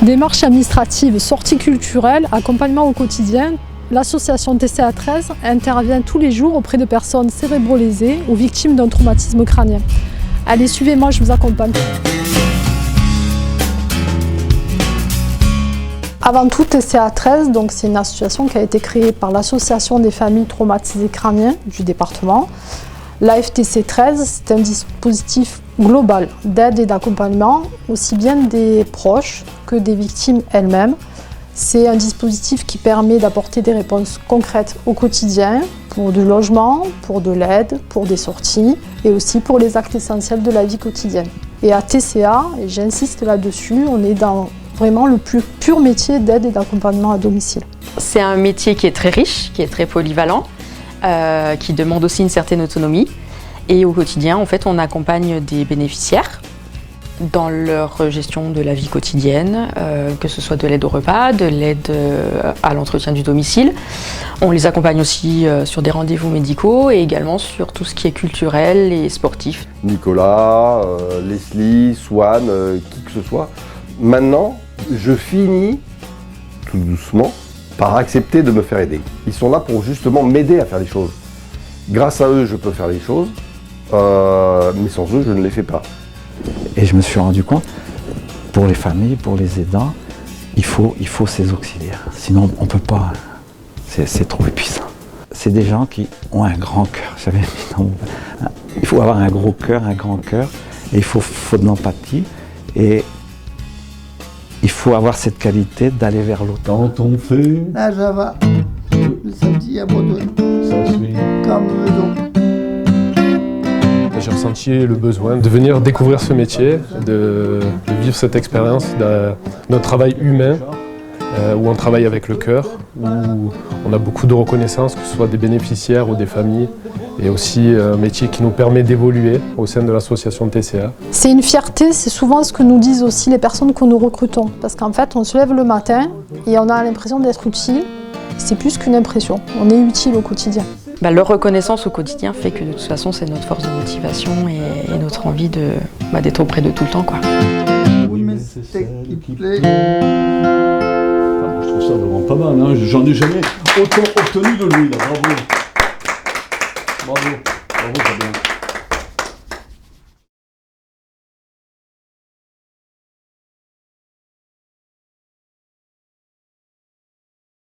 Démarches administratives, sorties culturelles, accompagnement au quotidien, l'association TCA 13 intervient tous les jours auprès de personnes cérébro-lésées ou victimes d'un traumatisme crânien. Allez, suivez-moi, je vous accompagne. Avant tout, TCA 13, c'est une association qui a été créée par l'Association des familles traumatisées crâniens du département. L'AFTC 13, c'est un dispositif global d'aide et d'accompagnement, aussi bien des proches que des victimes elles-mêmes. C'est un dispositif qui permet d'apporter des réponses concrètes au quotidien, pour du logement, pour de l'aide, pour des sorties et aussi pour les actes essentiels de la vie quotidienne. Et à TCA, et j'insiste là-dessus, on est dans vraiment le plus pur métier d'aide et d'accompagnement à domicile. C'est un métier qui est très riche, qui est très polyvalent, qui demande aussi une certaine autonomie. Et au quotidien, en fait, on accompagne des bénéficiaires dans leur gestion de la vie quotidienne, que ce soit de l'aide au repas, de l'aide à l'entretien du domicile. On les accompagne aussi sur des rendez-vous médicaux et également sur tout ce qui est culturel et sportif. Nicolas, Leslie, Swan, qui que ce soit. Maintenant, je finis tout doucement par accepter de me faire aider. Ils sont là pour justement m'aider à faire les choses. Grâce à eux, je peux faire les choses, mais sans eux, je ne les fais pas. Et je me suis rendu compte, pour les familles, pour les aidants, il faut ces auxiliaires. Sinon, on ne peut pas. C'est trop épuisant. C'est des gens qui ont un grand cœur. Il faut avoir un gros cœur, un grand cœur, et il faut de l'empathie. Et il faut avoir cette qualité d'aller vers l'autre. Quand on fait la Java, le samedi à Bordeaux, ça suit. Comme donc. J'ai ressenti le besoin de venir découvrir ce métier, de vivre cette expérience d'un travail humain, où on travaille avec le cœur, où on a beaucoup de reconnaissance, que ce soit des bénéficiaires ou des familles, et aussi un métier qui nous permet d'évoluer au sein de l'association TCA. C'est une fierté, c'est souvent ce que nous disent aussi les personnes que nous recrutons, parce qu'en fait on se lève le matin et on a l'impression d'être utile. C'est plus qu'une impression, on est utile au quotidien. Leur reconnaissance au quotidien fait que de toute façon c'est notre force de motivation et notre envie d'être auprès de tout le temps, quoi. Oui, mais c'est celle qui plaît. Enfin, moi je trouve ça vraiment pas mal, hein. J'en ai jamais autant obtenu de lui, là. Bravo. Bravo, Fabien.